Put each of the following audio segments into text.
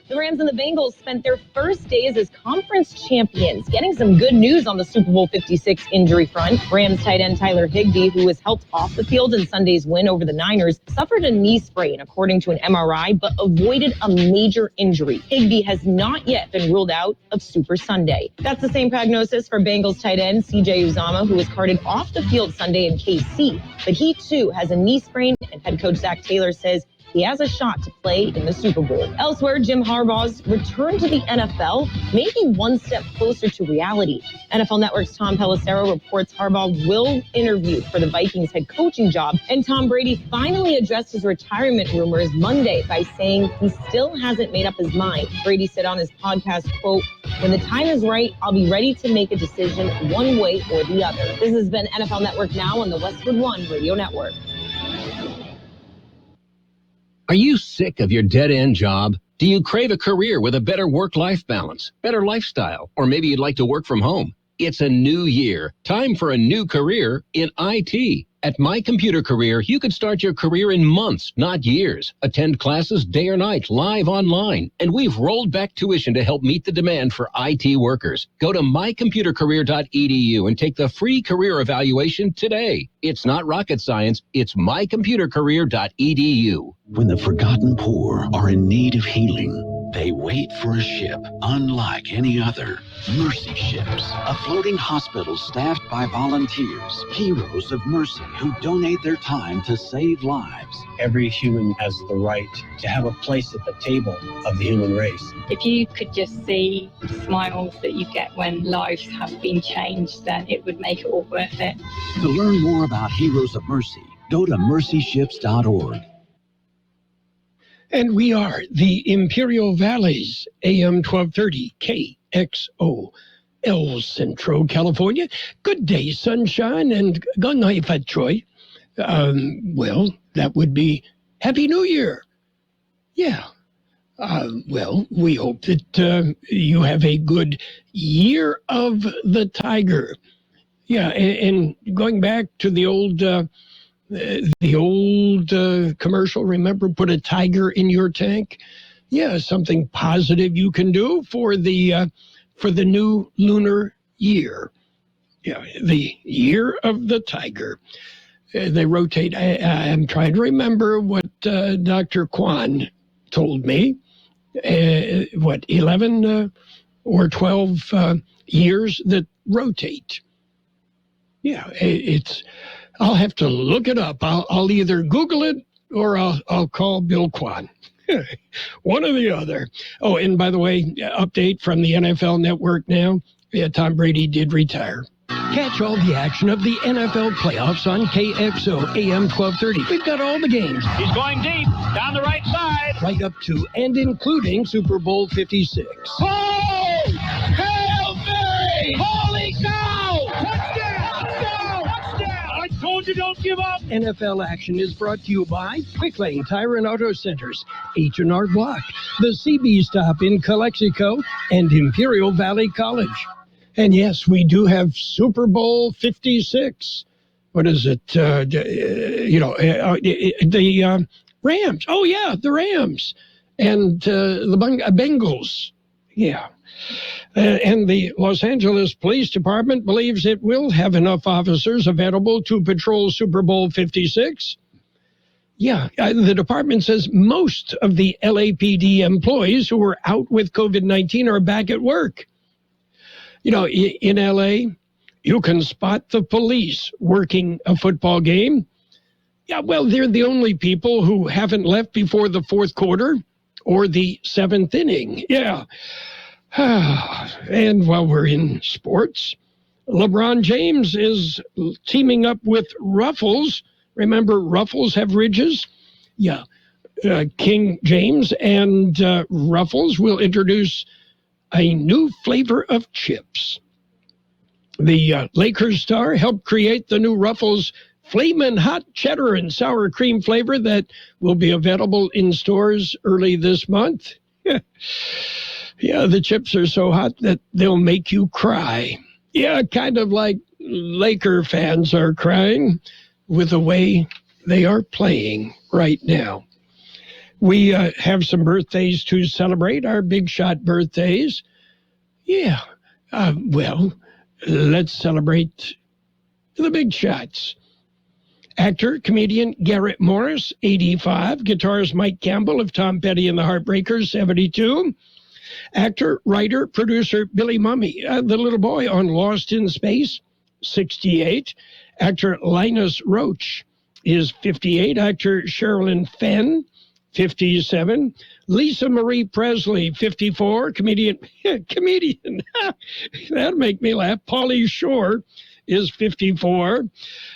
The Rams and the Bengals spent their first days as conference champions, getting some good news on the Super Bowl 56 injury front. Rams tight end Tyler Higbee, who was helped off the field in Sunday's win over the Niners, suffered a knee sprain, according to an MRI, but avoided a major injury. Higbee has not yet been ruled out of Super Sunday. That's the same prognosis for Bengals tight end CJ Uzomah, who was carted off the field Sunday in KC, but he too has a knee sprain, and head coach Zach Taylor says he has a shot to play in the Super Bowl. Elsewhere, Jim Harbaugh's return to the NFL may be one step closer to reality. NFL Network's Tom Pelissero reports Harbaugh will interview for the Vikings head coaching job, and Tom Brady finally addressed his retirement rumors Monday by saying he still hasn't made up his mind. Brady said on his podcast, quote, "When the time is right, I'll be ready to make a decision one way or the other." This has been NFL Network Now on the Westwood One Radio Network. Are you sick of your dead-end job? Do you crave a career with a better work-life balance, better lifestyle, or maybe you'd like to work from home? It's a new year. Time for a new career in IT. At My Computer Career, you could start your career in months, not years. Attend classes day or night, live online. And we've rolled back tuition to help meet the demand for IT workers. Go to mycomputercareer.edu and take the free career evaluation today. It's not rocket science. It's mycomputercareer.edu. When the forgotten poor are in need of healing, they wait for a ship unlike any other. Mercy Ships, a floating hospital staffed by volunteers, heroes of mercy who donate their time to save lives. Every human has the right to have a place at the table of the human race. If you could just see the smiles that you get when lives have been changed, then it would make it all worth it. To learn more about Heroes of Mercy, go to mercyships.org. And we are the Imperial Valley's AM 1230 KXO, El Centro, California. Good day, sunshine, and good night, Fat Troy. Well, that would be Happy New Year. Yeah. Well, we hope that you have a good Year of the Tiger. Yeah, and going back to the old commercial, remember, put a tiger in your tank? Yeah, something positive you can do for the new lunar year. Yeah, the Year of the Tiger. They rotate. I'm trying to remember what Dr. Kwan told me. 11 or 12 years that rotate. Yeah, I'll have to look it up. I'll either Google it or I'll call Bill Kwan. One or the other. Oh, and by the way, update from the NFL Network now. Yeah, Tom Brady did retire. Catch all the action of the NFL playoffs on KXO AM 1230. We've got all the games. He's going deep, down the right side. Right up to and including Super Bowl 56. Oh! Hail Mary! Holy cow! Touchdown! Touchdown! Touchdown! I told you don't give up! NFL action is brought to you by Quick Lane Tire and Auto Centers, H&R Block, the CB Stop in Calexico, and Imperial Valley College. And yes, we do have Super Bowl 56. What is it? The Rams. Oh, yeah, the Rams. And the Bengals. Yeah. And the Los Angeles Police Department believes it will have enough officers available to patrol Super Bowl 56. Yeah, the department says most of the LAPD employees who were out with COVID-19 are back at work. You know, in LA, you can spot the police working a football game. Yeah, well, they're the only people who haven't left before the fourth quarter or the seventh inning. Yeah. And while we're in sports, LeBron James is teaming up with Ruffles. Remember, Ruffles have ridges? Yeah. King James and Ruffles will introduce a new flavor of chips. The Lakers star helped create the new Ruffles Flamin' Hot Cheddar and Sour Cream flavor that will be available in stores early this month. Yeah, the chips are so hot that they'll make you cry. Yeah, kind of like Laker fans are crying with the way they are playing right now. We have some birthdays to celebrate, our big shot birthdays. Yeah, well, let's celebrate the big shots. Actor, comedian Garrett Morris, 85. Guitarist Mike Campbell of Tom Petty and the Heartbreakers, 72. Actor, writer, producer Billy Mumy, the little boy on Lost in Space, 68. Actor Linus Roach is 58. Actor Sherilyn Fenn, 57. Lisa Marie Presley, 54. Comedian, that'll make me laugh. Pauly Shore is 54.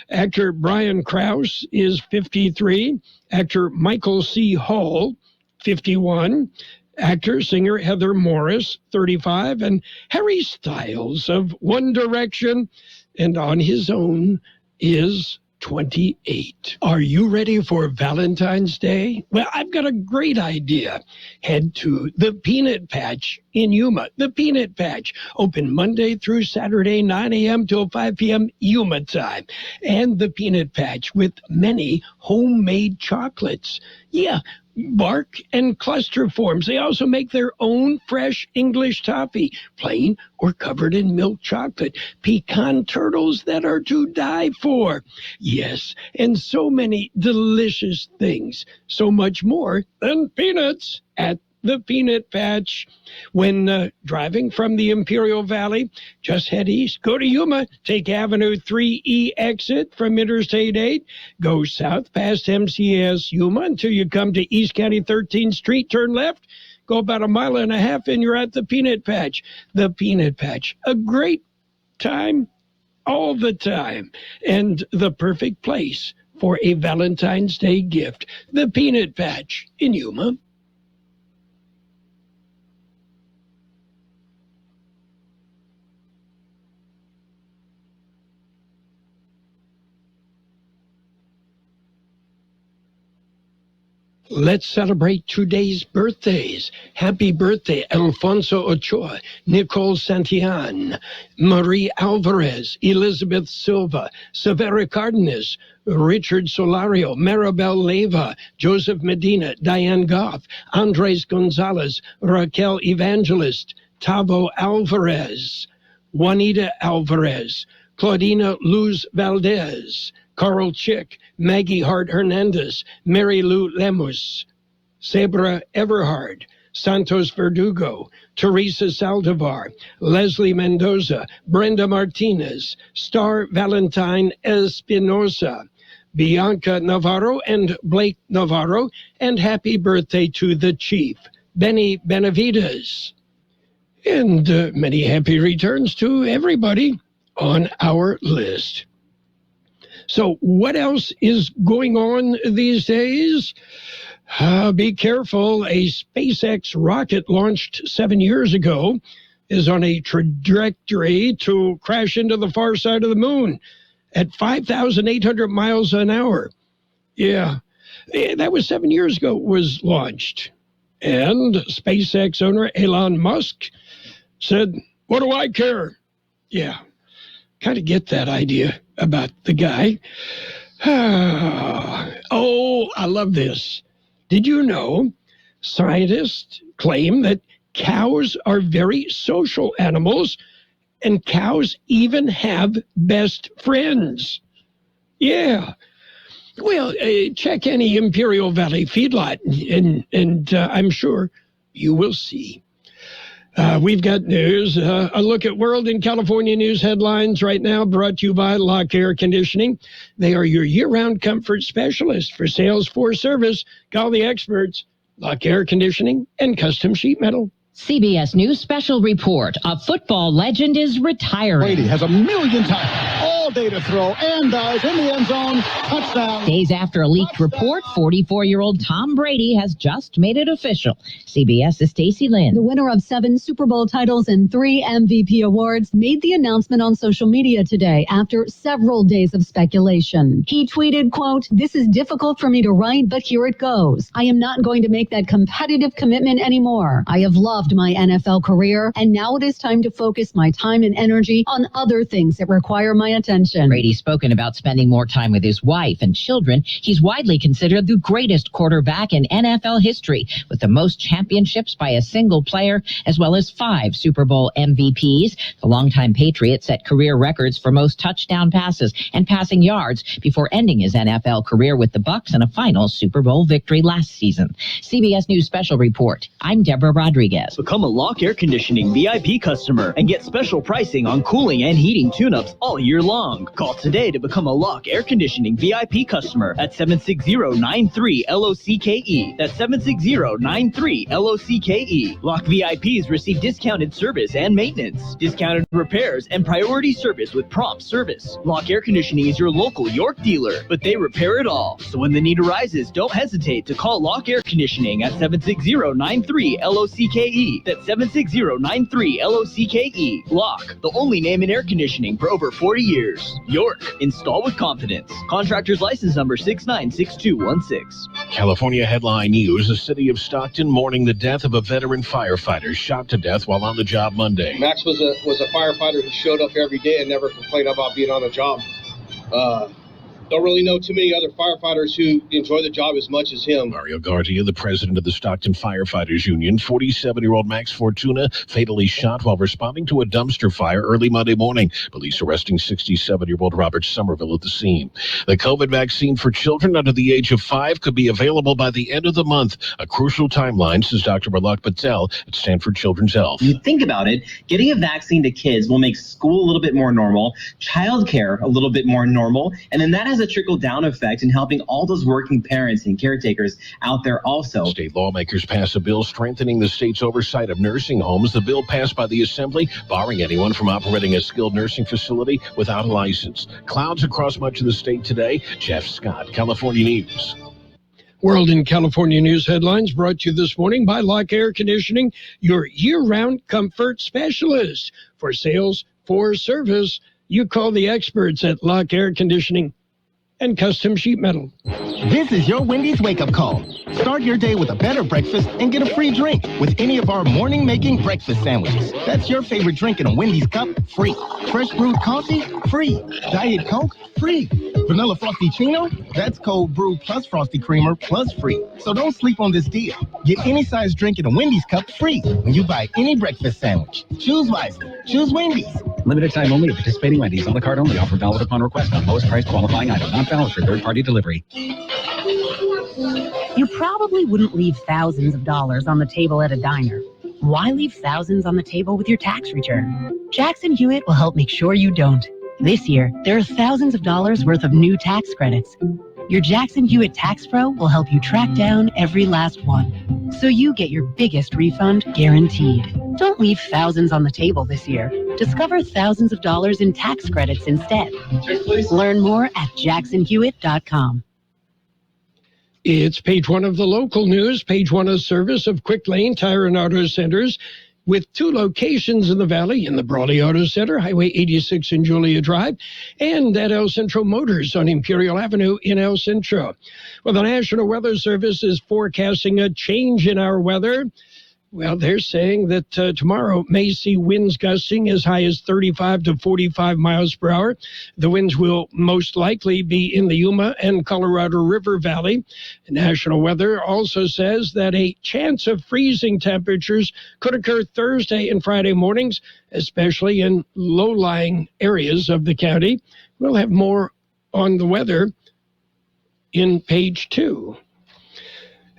Actor Brian Krause is 53. Actor Michael C. Hall, 51. Actor, singer Heather Morris, 35. And Harry Styles of One Direction and On His Own is 28. Are you ready for Valentine's Day? Well, I've got a great idea. Head to the Peanut Patch in Yuma. The Peanut Patch, open Monday through Saturday, 9 a.m. till 5 p.m. Yuma time. And the Peanut Patch with many homemade chocolates. Yeah, bark and cluster forms. They also make their own fresh English toffee, plain or covered in milk chocolate, pecan turtles that are to die for. Yes, and so many delicious things, so much more than peanuts at the Peanut Patch. When driving from the Imperial Valley, just head east, go to Yuma, take Avenue 3E exit from Interstate 8, go south past MCS Yuma until you come to East County 13th Street, turn left, go about a mile and a half, and you're at the Peanut Patch. The Peanut Patch, a great time all the time, and the perfect place for a Valentine's Day gift. The Peanut Patch in Yuma. Let's celebrate today's birthdays. Happy birthday, Alfonso Ochoa, Nicole Santillan, Marie Alvarez, Elizabeth Silva, Severa Cardenas, Richard Solario, Maribel Leyva, Joseph Medina, Diane Goff, Andres Gonzalez, Raquel Evangelist, Tavo Alvarez, Juanita Alvarez, Claudina Luz Valdez, Carl Chick, Maggie Hart Hernandez, Mary Lou Lemus, Sabra Everhard, Santos Verdugo, Teresa Saldivar, Leslie Mendoza, Brenda Martinez, Star Valentine Espinosa, Bianca Navarro and Blake Navarro, and happy birthday to the Chief, Benny Benavides. And many happy returns to everybody on our list. So what else is going on these days? Be careful. A SpaceX rocket launched 7 years ago is on a trajectory to crash into the far side of the moon at 5,800 miles an hour. Yeah, that was 7 years ago it was launched. And SpaceX owner Elon Musk said, "What do I care?" Yeah, kind of get that idea about the guy. Oh, I love this. Did you know scientists claim that cows are very social animals and cows even have best friends? Yeah. Well, check any Imperial Valley feedlot and I'm sure you will see. We've got news. A look at World and California news headlines right now, brought to you by Lock Air Conditioning. They are your year-round comfort specialist for sales, for service. Call the experts. Lock Air Conditioning and Custom Sheet Metal. CBS News special report. A football legend is retiring. Brady has 1,000,000 times all day to throw and dives in the end zone. Touchdown. Days after a leaked report, 44-year-old Tom Brady has just made it official. CBS's Stacey Lynn. The winner of 7 Super Bowl titles and 3 MVP awards made the announcement on social media today after several days of speculation. He tweeted, quote, "This is difficult for me to write, but here it goes. I am not going to make that competitive commitment anymore. I have loved my NFL career, and now it is time to focus my time and energy on other things that require my attention. suspension. Brady's spoken about spending more time with his wife and children. He's widely considered the greatest quarterback in NFL history, with the most championships by a single player, as well as 5 Super Bowl MVPs. The longtime Patriot set career records for most touchdown passes and passing yards before ending his NFL career with the Bucs in a final Super Bowl victory last season. CBS News Special Report. I'm Deborah Rodriguez. Become a Lock Air Conditioning VIP customer and get special pricing on cooling and heating tune-ups all year long. Call today to become a Lock Air Conditioning VIP customer at 760-93-LOCKE. That's 760-93-LOCKE. Lock VIPs receive discounted service and maintenance, discounted repairs, and priority service with prompt service. Lock Air Conditioning is your local York dealer, but they repair it all. So when the need arises, don't hesitate to call Lock Air Conditioning at 760-93-LOCKE. That's 760-93-LOCKE. Lock, the only name in air conditioning for over 40 years. York, install with confidence. Contractor's license number 696216. California headline news: the city of Stockton mourning the death of a veteran firefighter shot to death while on the job Monday. Max was a firefighter who showed up every day and never complained about being on the job. Don't really know too many other firefighters who enjoy the job as much as him. Mario Guardia, the president of the Stockton Firefighters Union, 47-year-old Max Fortuna fatally shot while responding to a dumpster fire early Monday morning. Police arresting 67-year-old Robert Somerville at the scene. The COVID vaccine for children under the age of 5 could be available by the end of the month. A crucial timeline, says Dr. Balak Patel at Stanford Children's Health. You think about it, getting a vaccine to kids will make school a little bit more normal, childcare a little bit more normal, and then that has a trickle-down effect in helping all those working parents and caretakers out there also. State lawmakers pass a bill strengthening the state's oversight of nursing homes. The bill passed by the Assembly, barring anyone from operating a skilled nursing facility without a license. Clouds across much of the state today. Jeff Scott, California News. World in California News headlines brought to you this morning by Lock Air Conditioning, your year-round comfort specialist. For sales, for service, you call the experts at Lock Air Conditioning and Custom Sheet Metal. This is your Wendy's wake-up call. Start your day with a better breakfast and get a free drink with any of our morning-making breakfast sandwiches. That's your favorite drink in a Wendy's cup, free. Fresh brewed coffee, free. Diet Coke, free. Vanilla Frosty-Chino, that's cold brew plus Frosty Creamer plus free. So don't sleep on this deal. Get any size drink in a Wendy's cup free when you buy any breakfast sandwich. Choose wisely. Choose Wendy's. Limited time only at participating Wendy's. A la carte only. Offer valid upon request on lowest price qualifying item. Not valid for third-party delivery. You probably wouldn't leave thousands of dollars on the table at a diner. Why leave thousands on the table with your tax return? Jackson Hewitt will help make sure you don't. This year, there are thousands of dollars worth of new tax credits. Your Jackson Hewitt Tax Pro will help you track down every last one, so you get your biggest refund guaranteed. Don't leave thousands on the table this year. Discover thousands of dollars in tax credits instead. Learn more at jacksonhewitt.com. It's page 1 of the local news, page 1 of service of Quick Lane Tire and Auto Centers, with 2 locations in the valley, in the Brawley Auto Center, Highway 86 in Julia Drive, and at El Centro Motors on Imperial Avenue in El Centro. Well, the National Weather Service is forecasting a change in our weather. Well, they're saying that tomorrow may see winds gusting as high as 35 to 45 miles per hour. The winds will most likely be in the Yuma and Colorado River Valley. National Weather also says that a chance of freezing temperatures could occur Thursday and Friday mornings, especially in low-lying areas of the county. We'll have more on the weather in page 2.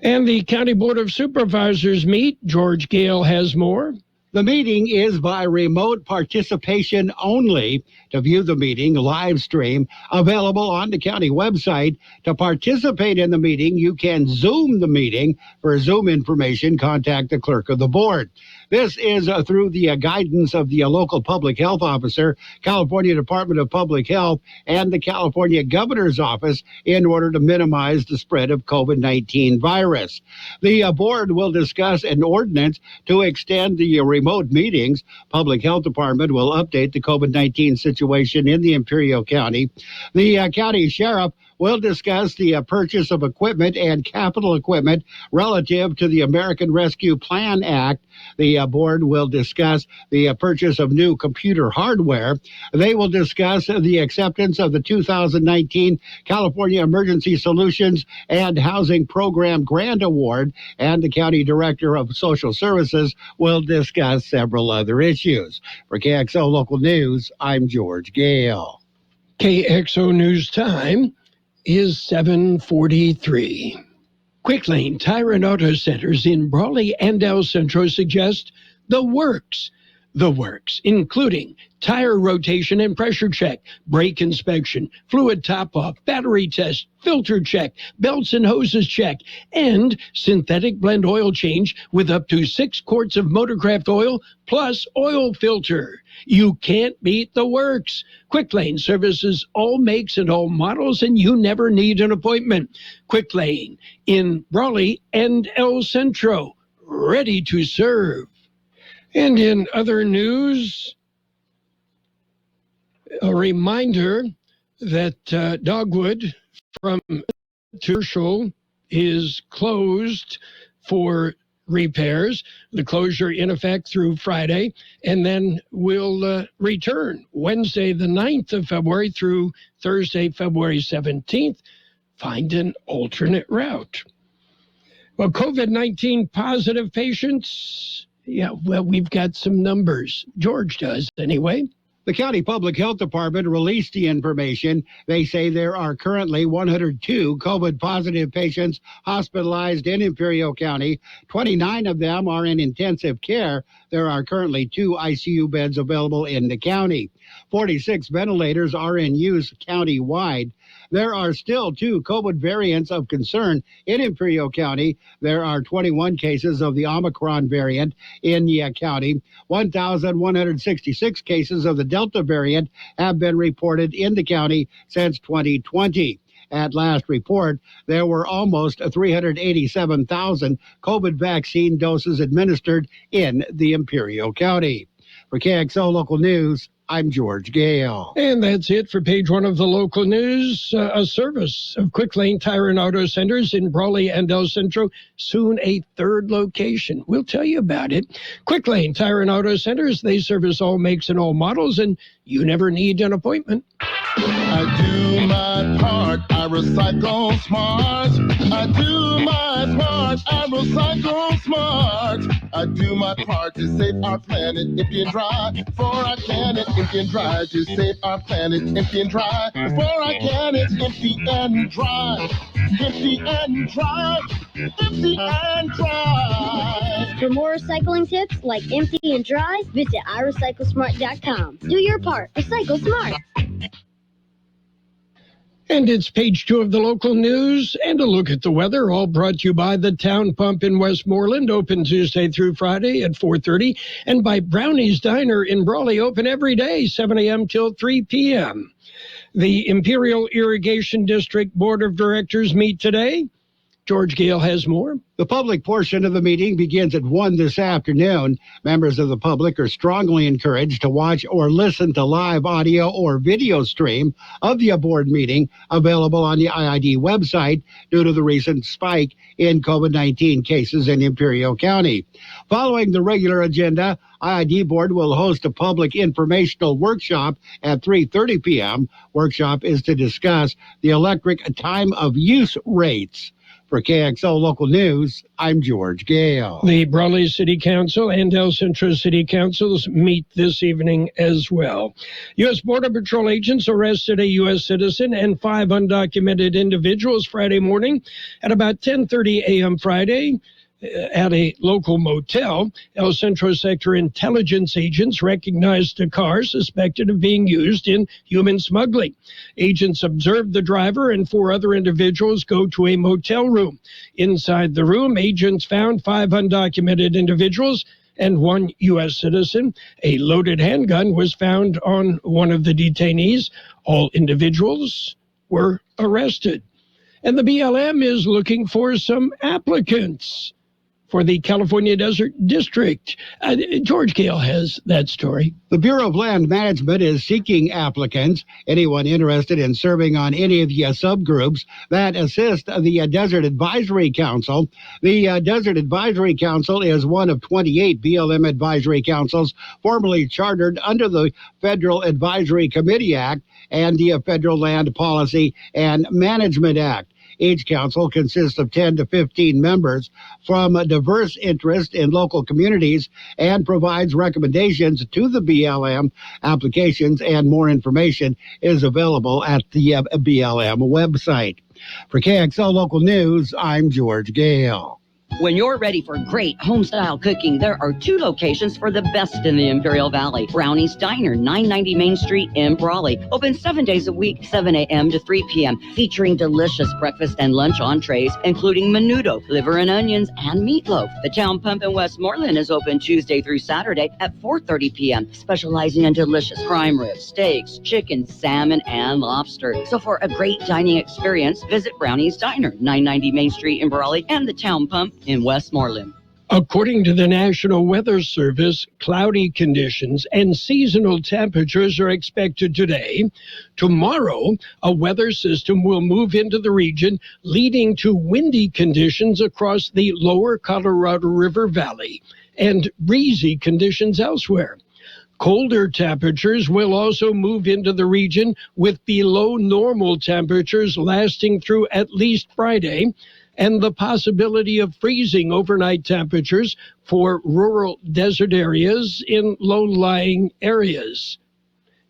And the County Board of Supervisors meet. George Gale has more. The meeting is by remote participation only. To view the meeting, live stream, available on the county website. To participate in the meeting, you can Zoom the meeting. For Zoom information, contact the clerk of the board. This is through the guidance of the local public health officer, California Department of Public Health, and the California Governor's Office in order to minimize the spread of COVID-19 virus. The board will discuss an ordinance to extend the remote meetings. Public Health Department will update the COVID-19 situation in the Imperial County. The county sheriff will discuss the purchase of equipment and capital equipment relative to the American Rescue Plan Act. The board will discuss the purchase of new computer hardware. They will discuss the acceptance of the 2019 California Emergency Solutions and Housing Program Grant Award, and the County Director of Social Services will discuss several other issues. For KXO Local News, I'm George Gale. KXO News Time is 7:43. Quick Lane Tire and Auto Centers in Brawley and El Centro suggest the works, including tire rotation and pressure check, brake inspection, fluid top-off, battery test, filter check, belts and hoses check, and synthetic blend oil change with up to 6 quarts of Motorcraft oil plus oil filter. You can't beat the works. Quick Lane services all makes and all models, and you never need an appointment. Quick Lane in Brawley and El Centro, ready to serve. And in other news, a reminder that Dogwood from Tertial is closed for repairs. The closure in effect through Friday, and then will return Wednesday the 9th of February through Thursday, February 17th. Find an alternate route. Well, COVID-19 positive patients, we've got some numbers. George does anyway. The County Public Health Department released the information. They say there are currently 102 COVID-positive patients hospitalized in Imperial County. 29 of them are in intensive care. There are currently 2 ICU beds available in the county. 46 ventilators are in use county-wide. There are still 2 COVID variants of concern in Imperial County. There are 21 cases of the Omicron variant in the county. 1,166 cases of the Delta variant have been reported in the county since 2020. At last report, there were almost 387,000 COVID vaccine doses administered in the Imperial County. For KXO Local News, I'm George Gale. And that's it for page 1 of the local news. A service of Quick Lane Tire and Auto Centers in Brawley and El Centro. Soon a 3rd location. We'll tell you about it. Quick Lane Tire and Auto Centers. They service all makes and all models, and you never need an appointment. I do my part. I recycle smart. I do my part. I recycle smart. I do my part to save our planet empty and dry. For I can it empty and dry. To save our planet empty and dry. For I can it empty and dry. Empty and dry. Empty and dry. For more recycling tips like empty and dry, visit iRecycleSmart.com. Do your part. Recycle smart. And it's page 2 of the local news and a look at the weather, all brought to you by the Town Pump in Westmoreland, open Tuesday through Friday at 4:30, and by Brownie's Diner in Brawley, open every day, 7 a.m. till 3 p.m. The Imperial Irrigation District Board of Directors meet today. George Gale has more. The public portion of the meeting begins at 1 this afternoon. Members of the public are strongly encouraged to watch or listen to live audio or video stream of the board meeting available on the IID website due to the recent spike in COVID-19 cases in Imperial County. Following the regular agenda, IID board will host a public informational workshop at 3:30 p.m. Workshop is to discuss the electric time of use rates. For KXO Local News, I'm George Gale. The Brawley City Council and El Centro City Councils meet this evening as well. U.S. Border Patrol agents arrested a U.S. citizen and 5 undocumented individuals Friday morning at about 10:30 a.m. Friday. At a local motel. El Centro Sector intelligence agents recognized a car suspected of being used in human smuggling. Agents observed the driver and 4 other individuals go to a motel room. Inside the room, agents found 5 undocumented individuals and 1 U.S. citizen. A loaded handgun was found on one of the detainees. All individuals were arrested. And the BLM is looking for some applicants. for the California Desert District. George Gale has that story. The Bureau of Land Management is seeking applicants, anyone interested in serving on any of the subgroups that assist the Desert Advisory Council. The Desert Advisory Council is one of 28 BLM advisory councils formally chartered under the Federal Advisory Committee Act and the Federal Land Policy and Management Act. Each council consists of 10 to 15 members from a diverse interest in local communities and provides recommendations to the BLM. Applications and more information is available at the BLM website. For KXO Local News, I'm George Gale. When you're ready for great home-style cooking, there are 2 locations for the best in the Imperial Valley. Brownie's Diner, 990 Main Street in Brawley. Open 7 days a week, 7 a.m. to 3 p.m., featuring delicious breakfast and lunch entrees, including menudo, liver and onions, and meatloaf. The Town Pump in Westmoreland is open Tuesday through Saturday at 4:30 p.m., specializing in delicious prime ribs, steaks, chicken, salmon, and lobster. So for a great dining experience, visit Brownie's Diner, 990 Main Street in Brawley, and the Town Pump in Westmoreland. According to the National Weather Service, cloudy conditions and seasonal temperatures are expected today. Tomorrow, a weather system will move into the region, leading to windy conditions across the lower Colorado River Valley and breezy conditions elsewhere. Colder temperatures will also move into the region, with below normal temperatures lasting through at least Friday, and the possibility of freezing overnight temperatures for rural desert areas in low-lying areas.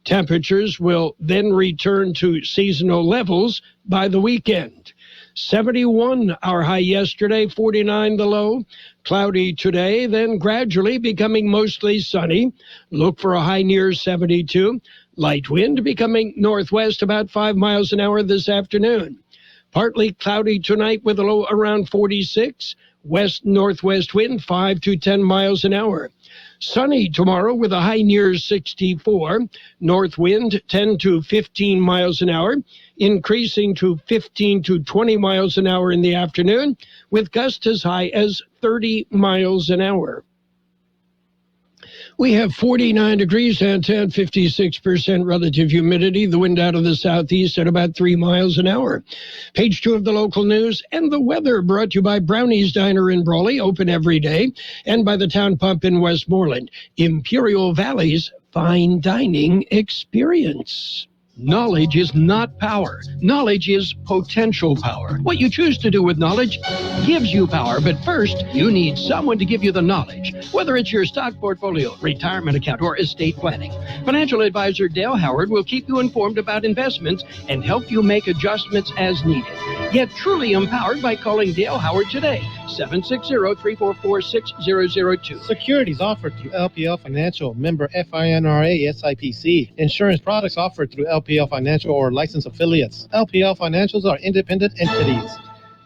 Temperatures will then return to seasonal levels by the weekend. 71 our high yesterday, 49 the low. Cloudy today, then gradually becoming mostly sunny. Look for a high near 72. Light wind becoming northwest about 5 miles an hour this afternoon. Partly cloudy tonight with a low around 46. West-northwest wind 5 to 10 miles an hour. Sunny tomorrow with a high near 64. North wind 10 to 15 miles an hour, increasing to 15 to 20 miles an hour in the afternoon, with gusts as high as 30 miles an hour. We have 49 degrees downtown, 56% relative humidity. The wind out of the southeast at about 3 miles an hour. Page 2 of the local news and the weather brought to you by Brownie's Diner in Brawley, open every day, and by the Town Pump in Westmoreland. Imperial Valley's fine dining experience. Knowledge is not power. Knowledge is potential power. What you choose to do with knowledge gives you power, but first, you need someone to give you the knowledge, whether it's your stock portfolio, retirement account, or estate planning. Financial advisor Dale Howard will keep you informed about investments and help you make adjustments as needed. Get truly empowered by calling Dale Howard today, 760-344-6002. Securities offered through LPL Financial, member FINRA SIPC. Insurance products offered through LPL Financial or licensed affiliates. LPL Financials are independent entities.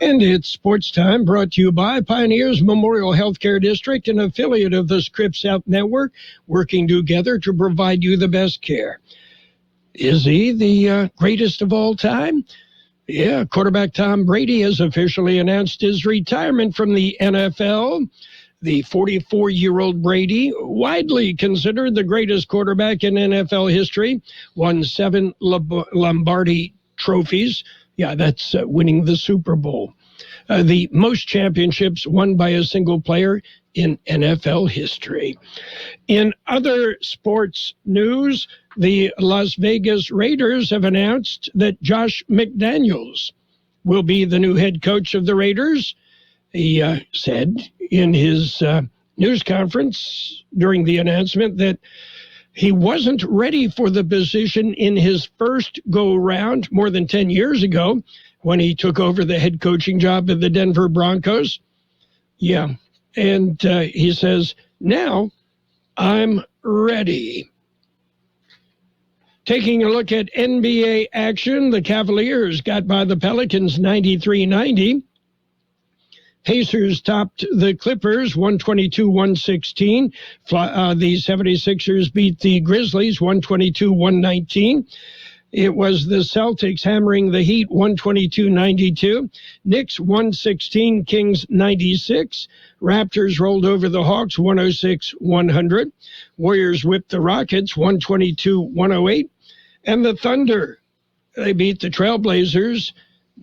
And it's sports time, brought to you by Pioneers Memorial Healthcare District, an affiliate of the Scripps Health Network, working together to provide you the best care. Is he the greatest of all time? Yeah, quarterback Tom Brady has officially announced his retirement from the NFL. The 44-year-old Brady, widely considered the greatest quarterback in NFL history, won 7 Lombardi trophies. Yeah, that's winning the Super Bowl. The most championships won by a single player in NFL history. In other sports news, the Las Vegas Raiders have announced that Josh McDaniels will be the new head coach of the Raiders. He said in his news conference during the announcement that he wasn't ready for the position in his first go-round more than 10 years ago when he took over the head coaching job of the Denver Broncos. Yeah, and he says, now I'm ready. Taking a look at NBA action, the Cavaliers got by the Pelicans 93-90. Pacers topped the Clippers 122-116. The 76ers beat the Grizzlies 122-119. It was the Celtics hammering the Heat 122-92. Knicks 116, Kings 96. Raptors rolled over the Hawks 106-100. Warriors whipped the Rockets 122-108. And the Thunder, they beat the Trailblazers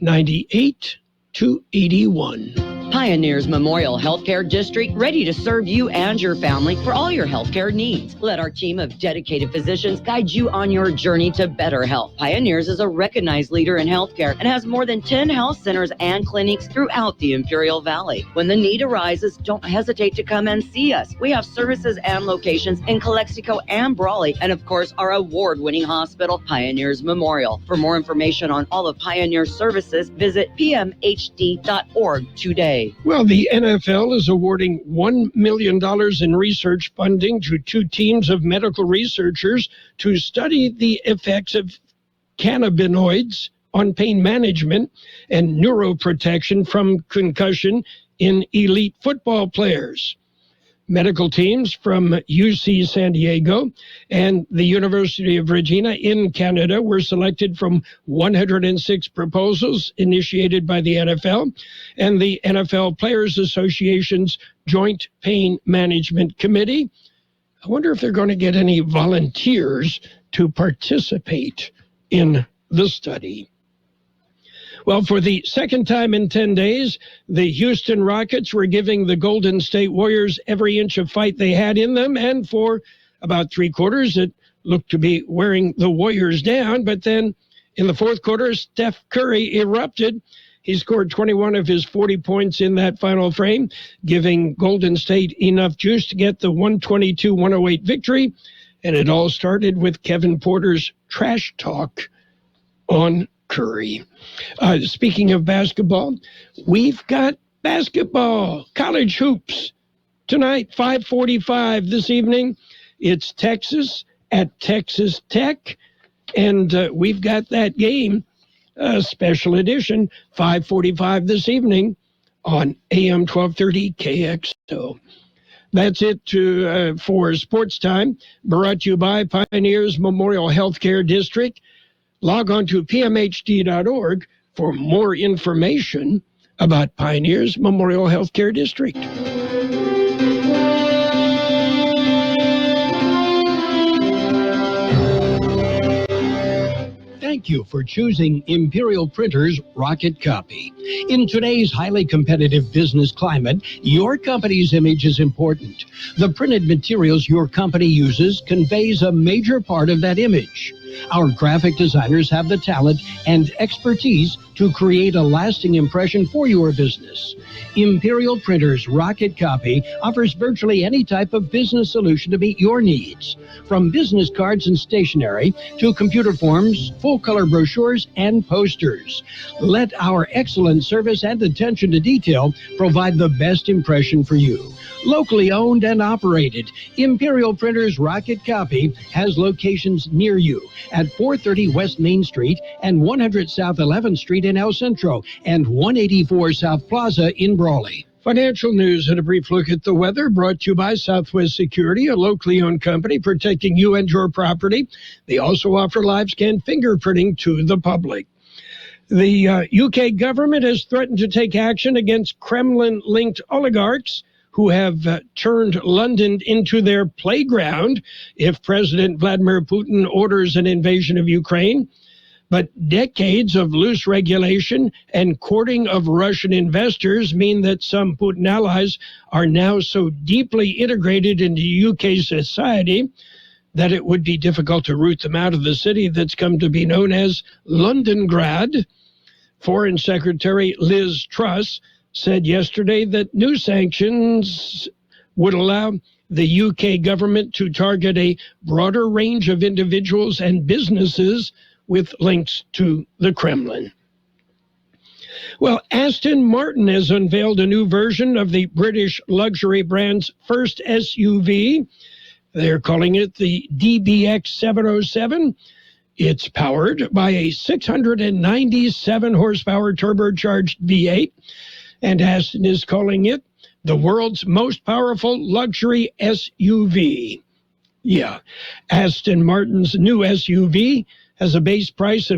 98-81. Pioneers Memorial Healthcare District, ready to serve you and your family for all your healthcare needs. Let our team of dedicated physicians guide you on your journey to better health. Pioneers is a recognized leader in healthcare and has more than 10 health centers and clinics throughout the Imperial Valley. When the need arises, don't hesitate to come and see us. We have services and locations in Calexico and Brawley, and of course, our award-winning hospital, Pioneers Memorial. For more information on all of Pioneer's services, visit pmhd.org today. Well, the NFL is awarding $1 million in research funding to 2 teams of medical researchers to study the effects of cannabinoids on pain management and neuroprotection from concussion in elite football players. Medical teams from UC San Diego and the University of Regina in Canada were selected from 106 proposals initiated by the NFL and the NFL Players Association's Joint Pain Management Committee. I wonder if they're going to get any volunteers to participate in the study. Well, for the second time in 10 days, the Houston Rockets were giving the Golden State Warriors every inch of fight they had in them, and for about 3 quarters, it looked to be wearing the Warriors down. But then in the fourth quarter, Steph Curry erupted. He scored 21 of his 40 points in that final frame, giving Golden State enough juice to get the 122-108 victory. And it all started with Kevin Porter's trash talk on Curry. Speaking of basketball, we've got basketball, college hoops. Tonight, 5:45 this evening, it's Texas at Texas Tech, and we've got that game, special edition, 5:45 this evening on AM 1230 KXO. That's it for Sports Time, brought to you by Pioneers Memorial Healthcare District. Log on to pmhd.org for more information about Pioneers Memorial Healthcare District. Thank you for choosing Imperial Printers Rocket Copy. In today's highly competitive business climate, your company's image is important. The printed materials your company uses conveys a major part of that image. Our graphic designers have the talent and expertise to create a lasting impression for your business. Imperial Printers Rocket Copy offers virtually any type of business solution to meet your needs, from business cards and stationery to computer forms, full-color brochures, and posters. Let our excellent service and attention to detail provide the best impression for you. Locally owned and operated, Imperial Printers Rocket Copy has locations near you at 430 West Main Street and 100 South 11th Street in El Centro and 184 South Plaza in Brawley. Financial news and a brief look at the weather brought to you by Southwest Security, a locally owned company protecting you and your property. They also offer live scan fingerprinting to the public. The UK government has threatened to take action against Kremlin-linked oligarchs who have turned London into their playground if President Vladimir Putin orders an invasion of Ukraine. But decades of loose regulation and courting of Russian investors mean that some Putin allies are now so deeply integrated into UK society that it would be difficult to root them out of the city that's come to be known as Londongrad. Foreign Secretary Liz Truss said yesterday that new sanctions would allow the UK government to target a broader range of individuals and businesses with links to the Kremlin. Well, Aston Martin has unveiled a new version of the British luxury brand's first SUV. They're calling it the DBX 707. It's powered by a 697 horsepower turbocharged V8. And Aston is calling it the world's most powerful luxury SUV. Yeah, Aston Martin's new SUV has a base price,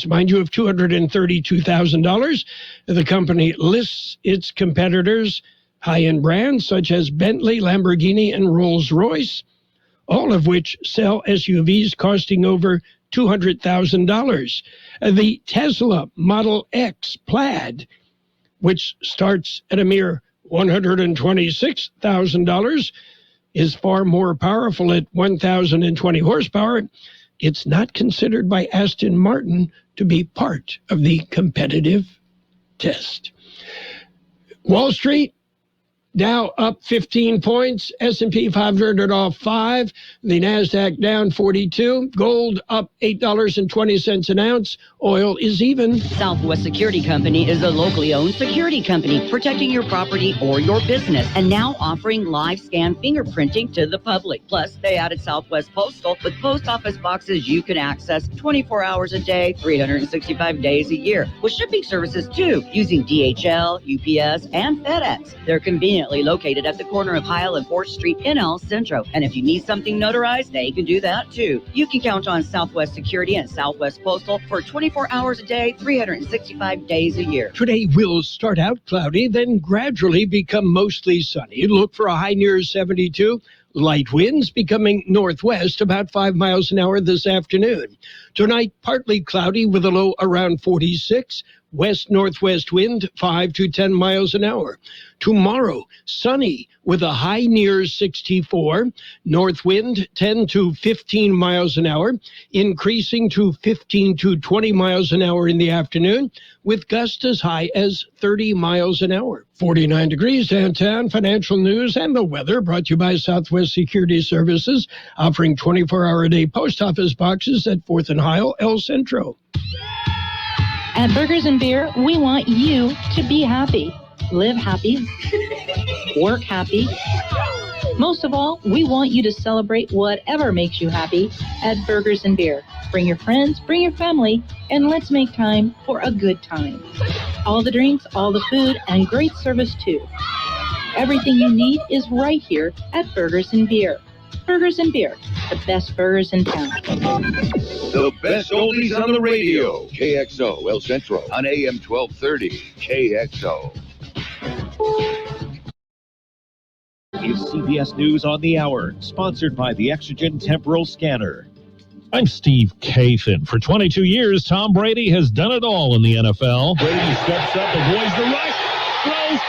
mind you, of $232,000. The company lists its competitors, high-end brands such as Bentley, Lamborghini, and Rolls-Royce, all of which sell SUVs costing over $200,000. The Tesla Model X Plaid, which starts at a mere $126,000, is far more powerful at 1,020 horsepower. It's not considered by Aston Martin to be part of the competitive test. Wall Street, Dow up 15 points, S&P 500 off 5, the NASDAQ down 42, gold up $8.20 an ounce, oil is even. Southwest Security Company is a locally owned security company protecting your property or your business and now offering live scan fingerprinting to the public. Plus, they added Southwest Postal with post office boxes you can access 24 hours a day, 365 days a year, with shipping services too, using DHL, UPS, and FedEx. They're convenient located at the corner of Heil and 4th Street in El Centro. And if you need something notarized, they can do that too. You can count on Southwest Security and Southwest Postal for 24 hours a day, 365 days a year. Today will start out cloudy, then gradually become mostly sunny. Look for a high near 72. Light winds becoming northwest about 5 miles an hour this afternoon. Tonight, partly cloudy with a low around 46. West-northwest wind 5 to 10 miles an hour. Tomorrow, sunny with a high near 64. North wind 10 to 15 miles an hour, increasing to 15 to 20 miles an hour in the afternoon, with gusts as high as 30 miles an hour. 49 degrees downtown. Financial news and the weather brought to you by Southwest Security Services, offering 24-hour-a-day post office boxes at 4th and Heil, El Centro. At Burgers and Beer, we want you to be happy, live happy, work happy. Most of all, we want you to celebrate whatever makes you happy at Burgers and Beer. Bring your friends, bring your family, and let's make time for a good time. All the drinks, all the food, and great service too. Everything you need is right here at Burgers and Beer. Burgers and Beer, the best burgers in town. The best oldies on the radio. KXO El Centro on AM 1230. KXO. Is CBS News on the Hour, sponsored by the Exogen Temporal Scanner. I'm Steve Kathan. For 22 years, Tom Brady has done it all in the NFL. Brady steps up, avoids the rush, throws,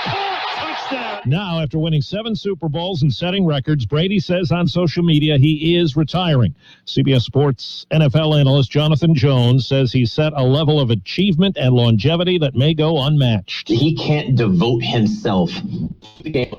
touchdown. Now, after winning 7 Super Bowls and setting records, Brady says on social media he is retiring. CBS Sports NFL analyst Jonathan Jones says he set a level of achievement and longevity that may go unmatched. He can't devote himself to the game